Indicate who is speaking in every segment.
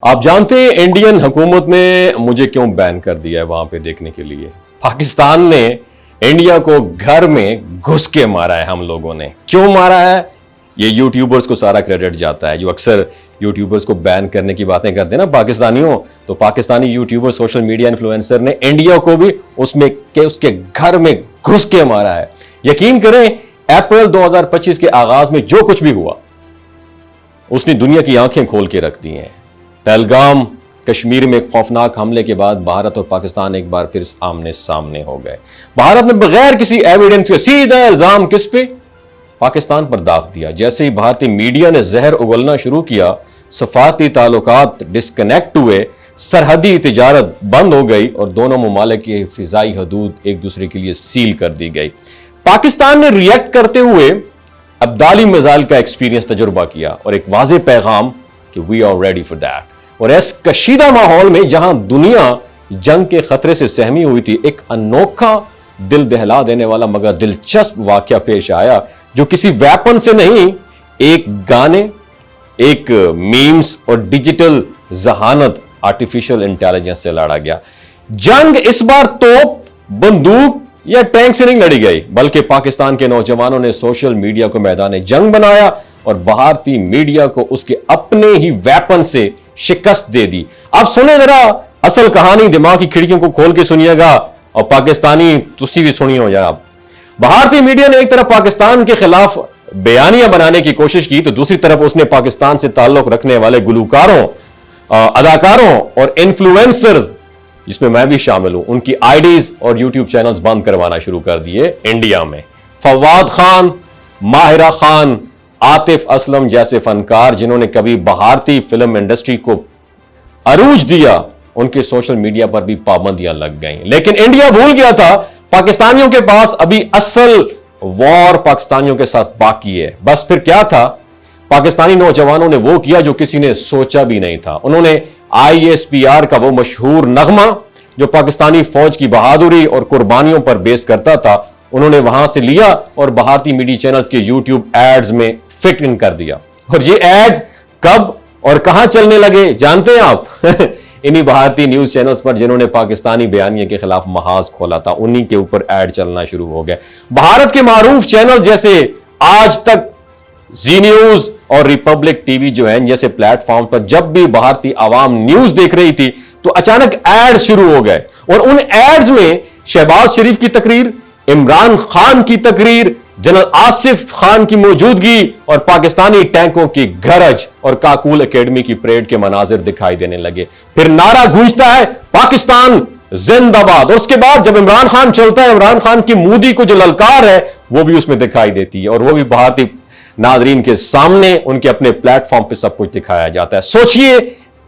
Speaker 1: आप जानते हैं इंडियन हुकूमत ने मुझे क्यों बैन कर दिया है वहां पे देखने के लिए। पाकिस्तान ने इंडिया को घर में घुस के मारा है। हम लोगों ने क्यों मारा है ये यूट्यूबर्स को सारा क्रेडिट जाता है। जो अक्सर यूट्यूबर्स को बैन करने की बातें करते हैं ना पाकिस्तानियों, तो Pakistani YouTuber social media influencer ने इंडिया को भी उसमें के उसके घर में घुस के मारा है। यकीन करें अप्रैल 2025 के आगाज में जो कुछ भी हुआ उसने दुनिया की आंखें खोल के रख दी हैं। पहलगाम कश्मीर में खौफनाक हमले के बाद भारत और पाकिस्तान एक बार फिर आमने सामने हो गए। भारत ने बगैर किसी एविडेंस के सीधा इल्जाम किस पे? पाकिस्तान पर दाग दिया। जैसे ही भारतीय मीडिया ने जहर उगलना शुरू किया, सफारती ताल्लुकात डिस्कनेक्ट हुए, सरहदी तिजारत बंद हो गई और दोनों ममालिक की फिजाई हदूद एक दूसरे के लिए सील कर दी गई। पाकिस्तान ने रिएक्ट करते हुए अब्दाली मिसाइल का एक्सपीरियंस तजुर्बा किया और एक वाज़ेह पैगाम कि we are ready for that. और इस कशीदा माहौल में जहां दुनिया जंग के खतरे से सहमी हुई थी, एक अनोखा दिल दहला देने वाला मगर दिलचस्प वाकया पेश आया जो किसी वेपन से नहीं, एक गाने, एक मीम्स और डिजिटल जहानत आर्टिफिशियल इंटेलिजेंस से लड़ा गया। जंग इस बार तोप, बंदूक या टैंक से नहीं लड़ी गई, बल्कि पाकिस्तान के नौजवानों ने सोशल मीडिया को मैदान जंग बनाया और भारतीय मीडिया को उसके अपने ही वेपन से शिकस्त दे दी। अब सुने जरा असल कहानी, दिमाग की खिड़कियों को खोल के सुनिएगा और पाकिस्तानी तुसी भी सुनिए हो जरा। भारतीय मीडिया ने एक तरफ पाकिस्तान के खिलाफ बयानियां बनाने की कोशिश की, तो दूसरी तरफ उसने पाकिस्तान से ताल्लुक रखने वाले गुलकारों, अदाकारों और इन्फ्लुएंसर्स, जिसमें मैं भी शामिल हूं, उनकी आईडीज और यूट्यूब चैनल्स बंद करवाना शुरू कर दिए इंडिया में। फवाद खान, माहिरा खान, आतिफ असलम जैसे फनकार जिन्होंने कभी भारतीय फिल्म इंडस्ट्री को अरूज दिया, उनके सोशल मीडिया पर भी पाबंदियां लग गईं। लेकिन इंडिया भूल गया था पाकिस्तानियों के पास अभी असल वॉर पाकिस्तानियों के साथ बाकी है। बस फिर क्या था, पाकिस्तानी नौजवानों ने वो किया जो किसी ने सोचा भी नहीं था। उन्होंने ISPR का वो मशहूर नगमा जो पाकिस्तानी फौज की बहादुरी और कुर्बानियों पर बेस करता था, उन्होंने वहां से लिया और भारतीय मीडिया चैनल के यूट्यूब एड्स में फिट इन कर दिया। और ये एड्स कब और कहां चलने लगे जानते हैं आप? इन्हीं भारतीय न्यूज चैनल्स पर जिन्होंने पाकिस्तानी बयानिया के खिलाफ महाज खोला था, उन्हीं के ऊपर एड चलना शुरू हो गए। भारत के मारूफ चैनल जैसे आज तक, जी न्यूज और रिपब्लिक टीवी जो है, जैसे प्लेटफॉर्म पर जब भी भारतीय आवाम न्यूज देख रही थी तो अचानक एड शुरू हो गए और उन एड्स में शहबाज शरीफ की तकरीर, इमरान खान की तकरीर, जनरल आसिफ खान की मौजूदगी और पाकिस्तानी टैंकों की गरज और काकूल एकेडमी की परेड के मनाजिर दिखाई देने लगे। फिर नारा गूंजता है पाकिस्तान जिंदाबाद, और उसके बाद जब इमरान खान चलता है, इमरान खान की मोदी को जो ललकार है वो भी उसमें दिखाई देती है और वो भी भारतीय नाजरीन के सामने उनके अपने प्लेटफॉर्म पे सब कुछ दिखाया जाता है। सोचिए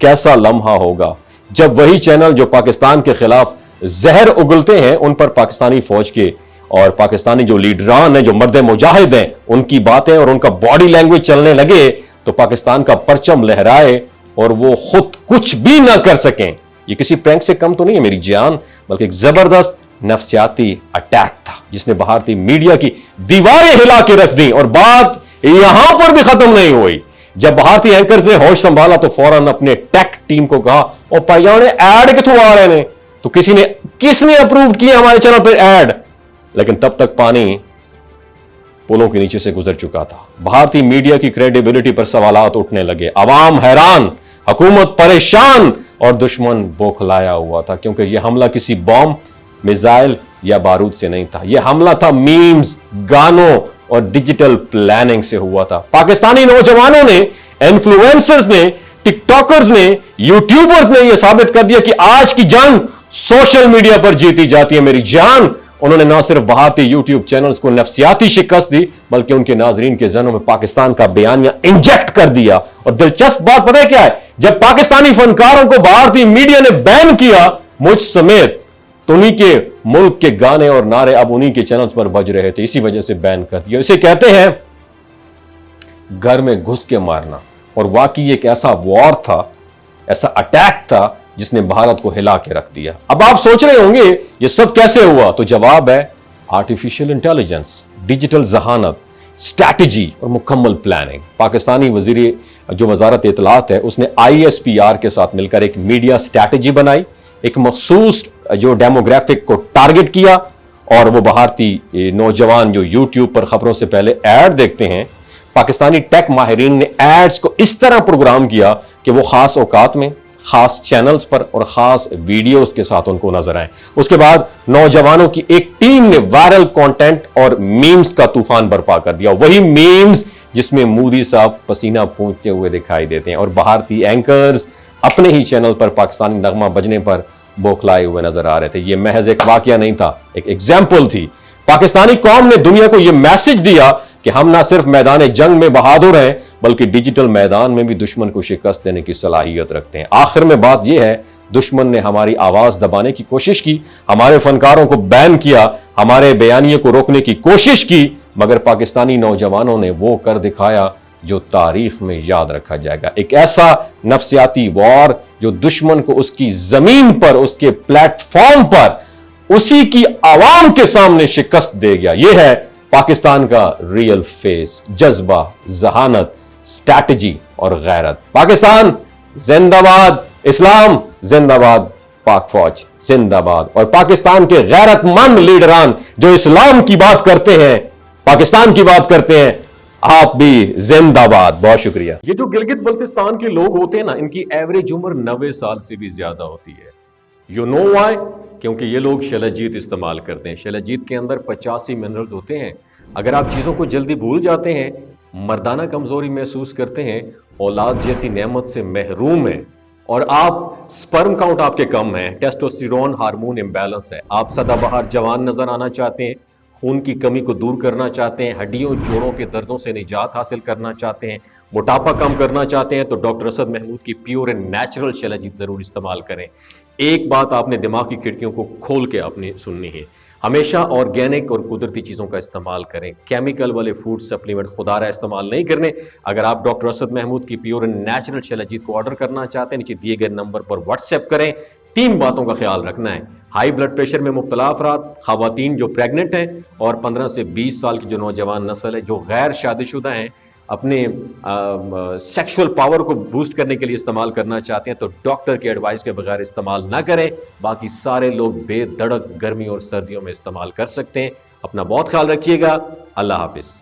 Speaker 1: कैसा लम्हा होगा जब वही चैनल जो पाकिस्तान के खिलाफ जहर उगलते हैं, उन पर पाकिस्तानी फौज के और पाकिस्तानी जो लीडरान हैं, जो मर्द मुजाहिद हैं, उनकी बातें और उनका बॉडी लैंग्वेज चलने लगे तो पाकिस्तान का परचम लहराए और वो खुद कुछ भी ना कर सकें। ये किसी प्रैंक से कम तो नहीं है मेरी जान, बल्कि एक जबरदस्त नफ्सियाती अटैक था जिसने भारतीय मीडिया की दीवारें हिला के रख दी। और बात यहां पर भी खत्म नहीं हुई। जब भारतीय एंकर्स ने होश संभाला तो फौरन अपने टेक टीम को कहा, और भाइयों ने ऐड किथों आ रहे हैं, तो किसने अप्रूव किया हमारे चैनल पर ऐड? लेकिन तब तक पानी पुलों के नीचे से गुजर चुका था। भारतीय मीडिया की क्रेडिबिलिटी पर सवालात उठने लगे। अवाम हैरान, हुकूमत परेशान और दुश्मन बौखलाया हुआ था, क्योंकि यह हमला किसी बॉम्ब, मिसाइल या बारूद से नहीं था। यह हमला था मीम्स, गानों और डिजिटल प्लानिंग से हुआ था। पाकिस्तानी नौजवानों ने, इन्फ्लुएंसर्स ने, टिकटॉकर्स ने, यूट्यूबर्स ने यह साबित कर दिया कि आज की जंग सोशल मीडिया पर जीती जाती है मेरी जान। उन्होंने न सिर्फ भारतीय यूट्यूब चैनल्स को नफ्सियाती शिकस्त दी, बल्कि उनके नाजरीन के जहनों में पाकिस्तान का बयानिया इंजेक्ट कर दिया। और दिलचस्प बात पता है क्या है? जब पाकिस्तानी फनकारों को भारतीय मीडिया ने बैन किया, मुझ समेत, तो उन्हीं के मुल्क के गाने और नारे अब उन्हीं के चैनल्स पर बज रहे थे। इसी वजह से बैन कर दिया। इसे कहते हैं घर में घुस के मारना। और वाकई एक ऐसा वॉर था, ऐसा अटैक था जिसने भारत को हिला के रख दिया। अब आप सोच रहे होंगे ये सब कैसे हुआ, तो जवाब है आर्टिफिशियल इंटेलिजेंस, डिजिटल जहानत, स्ट्रैटेजी और मुकम्मल प्लानिंग। पाकिस्तानी वजीर जो वजारत इतलात है उसने ISPR के साथ मिलकर एक मीडिया स्ट्रैटेजी बनाई, एक मखसूस जो डेमोग्राफिक को टारगेट किया, और वो भारतीय नौजवान जो यूट्यूब पर खबरों से पहले ऐड देखते हैं, पाकिस्तानी टेक माहिरीन ने एड्स को इस तरह प्रोग्राम किया कि वो खास औकात में, खास चैनल्स पर और खास वीडियोस के साथ उनको नजर आए। उसके बाद नौजवानों की एक टीम ने वायरल कंटेंट और मीम्स का तूफान बर्पा कर दिया, वही मीम्स जिसमें मोदी साहब पसीना पोंछते हुए दिखाई देते हैं और भारतीय एंकर्स अपने ही चैनल पर पाकिस्तानी नगमा बजने पर बौखलाए हुए नजर आ रहे थे। यह महज एक वाकया नहीं था, एक एग्जाम्पल थी। पाकिस्तानी कौम ने दुनिया को यह मैसेज दिया कि हम ना सिर्फ मैदान जंग में बहादुर हैं बल्कि डिजिटल मैदान में भी दुश्मन को शिकस्त देने की सलाहियत रखते हैं। आखिर में बात यह है, दुश्मन ने हमारी आवाज दबाने की कोशिश की, हमारे फनकारों को बैन किया, हमारे बयानिए को रोकने की कोशिश की, मगर पाकिस्तानी नौजवानों ने वो कर दिखाया जो तारीख में याद रखा जाएगा। एक ऐसा नफ्सियाती वॉर जो दुश्मन को उसकी जमीन पर, उसके प्लेटफॉर्म पर, उसी की आवाम के सामने शिकस्त दे गया। यह है पाकिस्तान का रियल फेस, जज्बा, जहानत, स्ट्रैटेजी और गैरत। पाकिस्तान जिंदाबाद, इस्लाम जिंदाबाद, पाक फौज जिंदाबाद, और पाकिस्तान के गैरतमंद लीडरान जो इस्लाम की बात करते हैं, पाकिस्तान की बात करते हैं, आप भी जिंदाबाद। बहुत शुक्रिया। ये जो गिलगित बल्तिस्तान के लोग होते हैं ना, इनकी एवरेज उम्र 90 साल से भी ज्यादा होती है। You know why? क्योंकि ये लोग शिलाजीत इस्तेमाल करते हैं। शिलाजीत के अंदर 85 मिनरल्स होते हैं। अगर आप चीज़ों को जल्दी भूल जाते हैं, मर्दाना कमजोरी महसूस करते हैं, औलाद जैसी नेमत से महरूम हैं, और आप स्पर्म काउंट आपके कम है, टेस्टोस्टेरोन हार्मोन इम्बैलेंस है, आप सदाबहार जवान नजर आना चाहते हैं, खून की कमी को दूर करना चाहते हैं, हड्डियों जोड़ों के दर्दों से निजात हासिल करना चाहते हैं, मोटापा कम करना चाहते हैं, तो डॉक्टर असद महमूद की प्योर एंड नेचुरल शिलाजीत जरूर इस्तेमाल करें। एक बात आपने दिमाग की खिड़कियों को खोल के आपने सुननी है, हमेशा ऑर्गेनिक और कुदरती चीज़ों का इस्तेमाल करें। केमिकल वाले फूड सप्लीमेंट खुदारा इस्तेमाल नहीं करने। अगर आप डॉक्टर असद महमूद की प्योर एंड नेचुरल शिलाजीत को ऑर्डर करना चाहते हैं, नीचे दिए गए नंबर पर व्हाट्सएप करें। 3 बातों का ख्याल रखना है, हाई ब्लड प्रेशर में मुब्तला अफराद, खवातीन जो प्रेग्नेंट हैं, और 15 से 20 साल की जो नौजवान नस्ल है जो गैर शादीशुदा हैं, अपने सेक्सुअल पावर को बूस्ट करने के लिए इस्तेमाल करना चाहते हैं, तो डॉक्टर की एडवाइस के बगैर इस्तेमाल ना करें। बाकी सारे लोग बेधड़क गर्मी और सर्दियों में इस्तेमाल कर सकते हैं। अपना बहुत ख्याल रखिएगा। अल्लाह हाफिज।